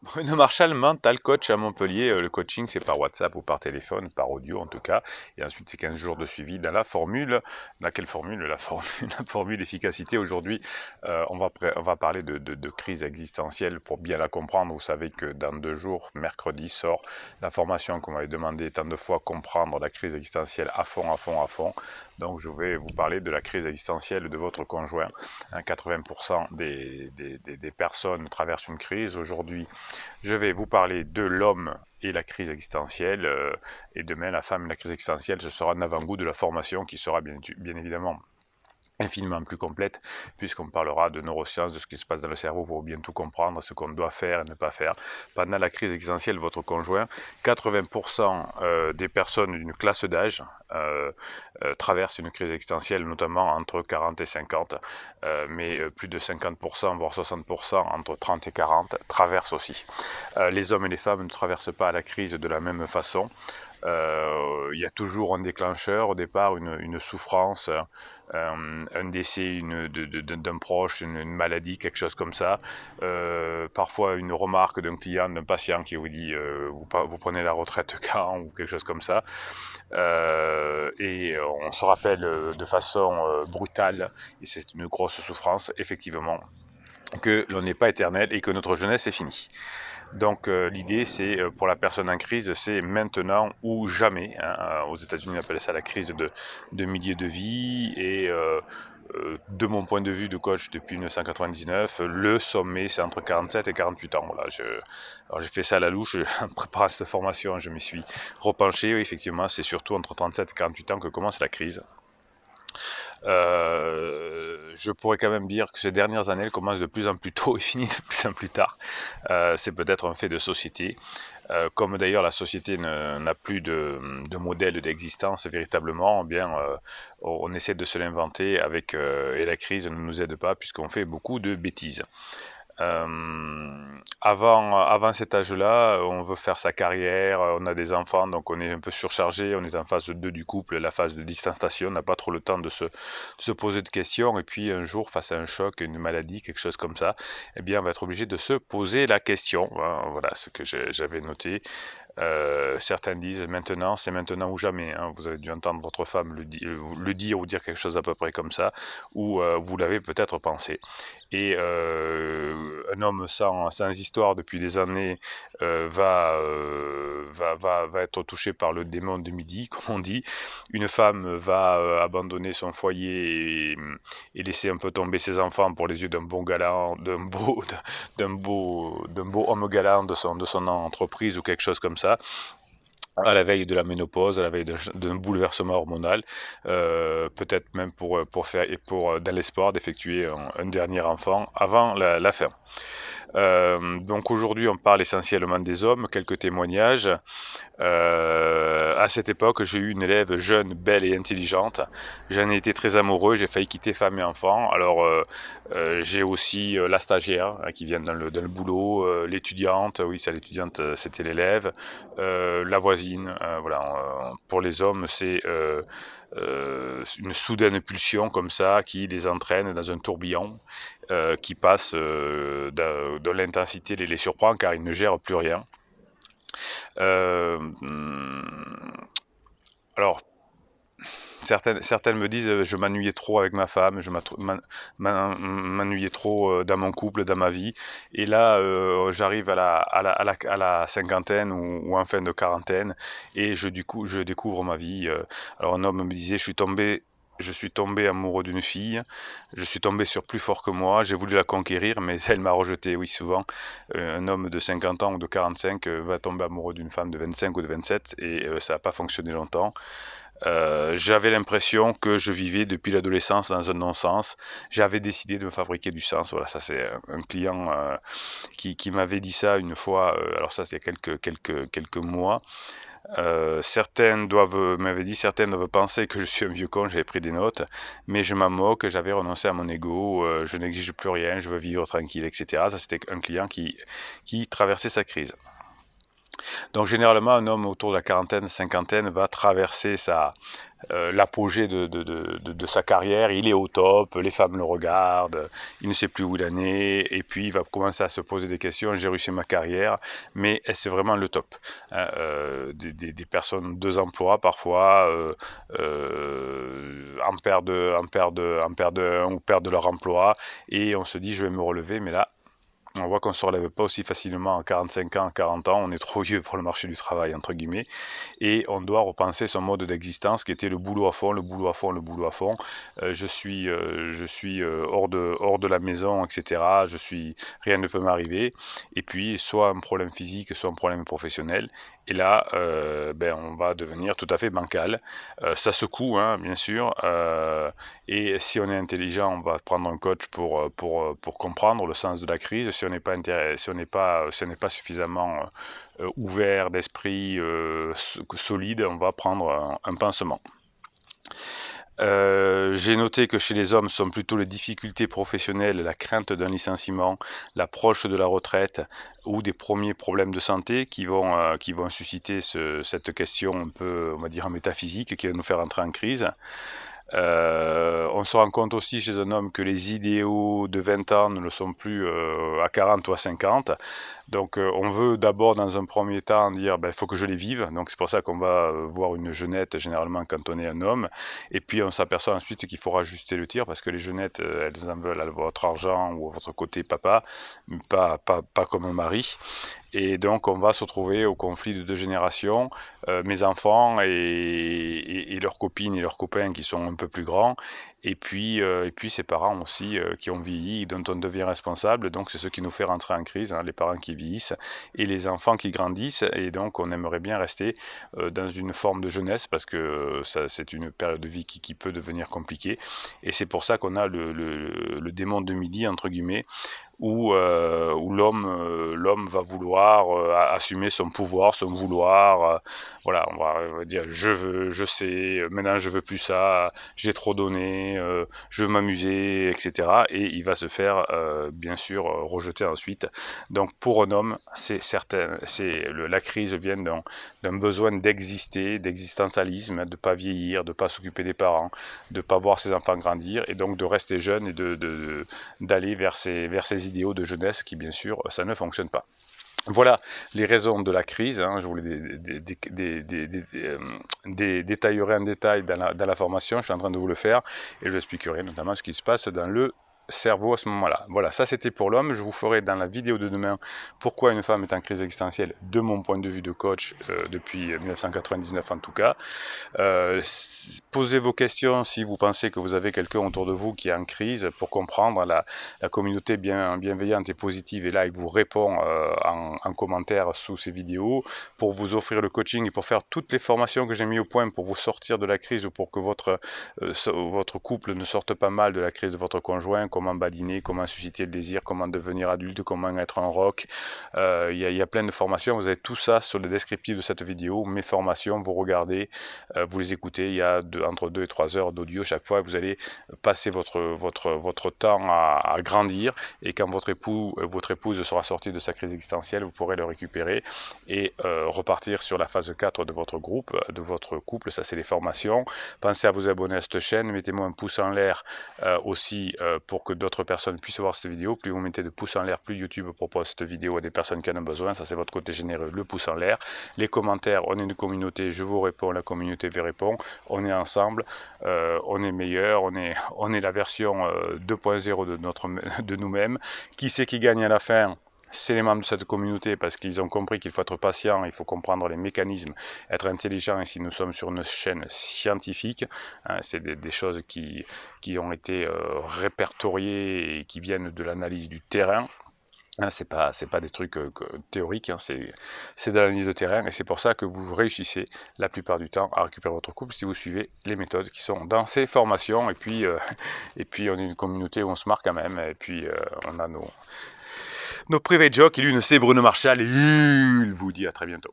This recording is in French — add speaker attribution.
Speaker 1: Bruno Marchal, mental coach à Montpellier. Le coaching, c'est par WhatsApp ou par téléphone, par audio en tout cas. Et ensuite, c'est 15 jours de suivi dans la formule. Dans quelle formule? La formule, la formule efficacité. Aujourd'hui, on va parler de crise existentielle pour bien la comprendre. Vous savez que dans 2 jours, mercredi, sort la formation qu'on m'avait demandé tant de fois, comprendre la crise existentielle à fond, à fond, à fond. Donc, je vais vous parler de la crise existentielle de votre conjoint. 80% des personnes traversent une crise. Aujourd'hui, je vais vous parler de l'homme et la crise existentielle, et demain la femme et la crise existentielle, ce sera un avant-goût de la formation qui sera bien évidemment infiniment plus complète, puisqu'on parlera de neurosciences, de ce qui se passe dans le cerveau pour bien tout comprendre, ce qu'on doit faire et ne pas faire. Pendant la crise existentielle, votre conjoint, 80% des personnes d'une classe d'âge traversent une crise existentielle, notamment entre 40 et 50, mais plus de 50%, voire 60%, entre 30 et 40, traversent aussi. Les hommes et les femmes ne traversent pas la crise de la même façon. Il y a toujours un déclencheur, au départ une souffrance, un décès d'un proche, une maladie, quelque chose comme ça. Parfois une remarque d'un client, d'un patient qui vous dit vous prenez la retraite quand, ou quelque chose comme ça. Et on se rappelle de façon brutale, et c'est une grosse souffrance, effectivement, que l'on n'est pas éternel et que notre jeunesse est finie. Donc l'idée, c'est pour la personne en crise, c'est maintenant ou jamais, hein. Aux États-Unis, on appelle ça la crise de milieu de vie. Et de mon point de vue de coach depuis 1999, le sommet, c'est entre 47 et 48 ans. Voilà, alors j'ai fait ça à la louche, en préparant cette formation, je me suis repenché. Oui, effectivement, c'est surtout entre 37 et 48 ans que commence la crise. Je pourrais quand même dire que ces dernières années, elles commencent de plus en plus tôt et finissent de plus en plus tard. C'est peut-être un fait de société. Comme d'ailleurs la société n'a plus de modèle d'existence véritablement, eh bien, on essaie de se l'inventer avec, et la crise ne nous aide pas puisqu'on fait beaucoup de bêtises. Avant cet âge-là, on veut faire sa carrière, on a des enfants, donc on est un peu surchargé, on est en phase 2 du couple, la phase de distanciation, on n'a pas trop le temps de se poser de questions, et puis un jour, face à un choc, une maladie, quelque chose comme ça, eh bien, on va être obligé de se poser la question, hein. Voilà ce que j'avais noté. Certains disent maintenant, c'est maintenant ou jamais, hein. Vous avez dû entendre votre femme le dire ou dire quelque chose à peu près comme ça, ou vous l'avez peut-être pensé. Et un homme sans histoire depuis des années va être touché par le démon de midi, comme on dit. Une femme va abandonner son foyer et laisser un peu tomber ses enfants pour les yeux d'un bon galant, d'un beau homme galant de son entreprise ou quelque chose comme ça, à la veille de la ménopause, à la veille d'un bouleversement hormonal, peut-être même dans l'espoir d'effectuer un dernier enfant avant la fin. Donc aujourd'hui, on parle essentiellement des hommes, quelques témoignages. À cette époque, j'ai eu une élève jeune, belle et intelligente. J'en ai été très amoureux, j'ai failli quitter femme et enfant. Alors, j'ai aussi la stagiaire, hein, qui vient dans le boulot, l'étudiante, oui, c'est l'étudiante, c'était l'élève, la voisine. Voilà, pour les hommes, c'est une soudaine pulsion comme ça qui les entraîne dans un tourbillon qui passe, de l'intensité les surprend car ils ne gèrent plus rien. Euh, alors, certaines me disent je m'ennuyais trop avec ma femme, je m'ennuyais trop dans mon couple, dans ma vie. Et là, j'arrive à la cinquantaine ou en fin de quarantaine et je découvre ma vie. Alors, un homme me disait je suis tombé amoureux d'une fille, je suis tombé sur plus fort que moi, j'ai voulu la conquérir, mais elle m'a rejeté. Oui, souvent, un homme de 50 ans ou de 45 va tomber amoureux d'une femme de 25 ou de 27 et ça n'a pas fonctionné longtemps. J'avais l'impression que je vivais depuis l'adolescence dans un non-sens. J'avais décidé de me fabriquer du sens. Voilà, ça c'est un client qui m'avait dit ça une fois. Alors ça c'est quelques mois. Certaines doivent penser que je suis un vieux con, j'avais pris des notes, mais je m'en moque, j'avais renoncé à mon ego, je n'exige plus rien, je veux vivre tranquille, etc. Ça c'était un client qui traversait sa crise. Donc généralement, un homme autour de la quarantaine, cinquantaine va traverser l'apogée de sa carrière, il est au top, les femmes le regardent, il ne sait plus où il en est, et puis il va commencer à se poser des questions, j'ai réussi ma carrière, mais est-ce vraiment le top, hein, des personnes, 2 emplois parfois, en perdent un ou perdent leur emploi, et on se dit je vais me relever, mais là, on voit qu'on ne se relève pas aussi facilement à 45 ans, à 40 ans, on est trop vieux pour le marché du travail, entre guillemets, et on doit repenser son mode d'existence qui était le boulot à fond, le boulot à fond, le boulot à fond. Je suis hors de la maison, etc. Rien ne peut m'arriver. Et puis, soit un problème physique, soit un problème professionnel. Et là, on va devenir tout à fait bancal. Ça secoue, hein, bien sûr. Et si on est intelligent, on va prendre un coach pour comprendre le sens de la crise. Si on n'est pas, si on n'est pas suffisamment ouvert d'esprit, solide, on va prendre un pansement. J'ai noté que chez les hommes sont plutôt les difficultés professionnelles, la crainte d'un licenciement, l'approche de la retraite ou des premiers problèmes de santé qui vont susciter cette question un peu, on va dire, métaphysique, qui va nous faire entrer en crise. On se rend compte aussi chez un homme que les idéaux de 20 ans ne le sont plus à 40 ou à 50. Donc on veut d'abord dans un premier temps dire il faut que je les vive. Donc c'est pour ça qu'on va voir une jeunette généralement quand on est un homme. Et puis on s'aperçoit ensuite qu'il faut rajuster le tir parce que les jeunettes, elles en veulent à votre argent ou à votre côté papa, mais pas comme un mari. Et donc on va se retrouver au conflit de 2 générations, mes enfants et leurs copines et leurs copains qui sont un peu plus grands, et puis ces parents aussi qui ont vieilli, dont on devient responsable, donc c'est ce qui nous fait rentrer en crise, hein, les parents qui vieillissent et les enfants qui grandissent, et donc on aimerait bien rester dans une forme de jeunesse, parce que ça, c'est une période de vie qui peut devenir compliquée, et c'est pour ça qu'on a le démon de midi, entre guillemets, où l'homme va vouloir assumer son pouvoir, son vouloir. Voilà, on va dire je veux, je sais, maintenant je veux plus ça, j'ai trop donné, je veux m'amuser, etc. Et il va se faire bien sûr rejeter ensuite. Donc pour un homme, c'est certain, la crise vient d'un besoin d'exister, d'existentialisme, de ne pas vieillir, de ne pas s'occuper des parents, de ne pas voir ses enfants grandir, et donc de rester jeune et d'aller vers ces idéaux de jeunesse qui, bien sûr, ça ne fonctionne pas. Voilà les raisons de la crise, hein. Je vous les détaillerai en détail dans la formation, je suis en train de vous le faire, et je vous expliquerai notamment ce qui se passe dans le cerveau à ce moment-là. Voilà, ça c'était pour l'homme. Je vous ferai dans la vidéo de demain pourquoi une femme est en crise existentielle de mon point de vue de coach depuis 1999 en tout cas. Posez vos questions si vous pensez que vous avez quelqu'un autour de vous qui est en crise, pour comprendre. La communauté bienveillante et positive est là, il vous répond en commentaire sous ces vidéos pour vous offrir le coaching et pour faire toutes les formations que j'ai mis au point pour vous sortir de la crise, ou pour que votre couple ne sorte pas mal de la crise de votre conjoint. Comment badiner, comment susciter le désir, comment devenir adulte, comment être un rock. Il y a plein de formations, vous avez tout ça sur le descriptif de cette vidéo. Mes formations, vous regardez, vous les écoutez, il y a entre 2 et 3 heures d'audio chaque fois, vous allez passer votre temps à grandir, et quand votre épouse sera sortie de sa crise existentielle, vous pourrez le récupérer et repartir sur la phase 4 de votre groupe, de votre couple. Ça, c'est les formations. Pensez à vous abonner à cette chaîne, mettez-moi un pouce en l'air aussi pour que d'autres personnes puissent voir cette vidéo. Plus vous mettez de pouces en l'air, plus YouTube propose cette vidéo à des personnes qui en ont besoin. Ça, c'est votre côté généreux, le pouce en l'air. Les commentaires, on est une communauté, je vous réponds, la communauté vous répond. On est ensemble, on est meilleur, on est la version 2.0 de nous-mêmes. Qui c'est qui gagne à la fin? C'est les membres de cette communauté, parce qu'ils ont compris qu'il faut être patient, il faut comprendre les mécanismes, être intelligent. Et si nous sommes sur une chaîne scientifique, hein, c'est des choses qui ont été répertoriées et qui viennent de l'analyse du terrain. Hein, c'est pas des trucs théoriques, hein, c'est de l'analyse de terrain, et c'est pour ça que vous réussissez la plupart du temps à récupérer votre couple si vous suivez les méthodes qui sont dans ces formations. Et puis on est une communauté où on se marre quand même, et puis on a nos private jokes, et l'une c'est Bruno Marchal, et il vous dit à très bientôt.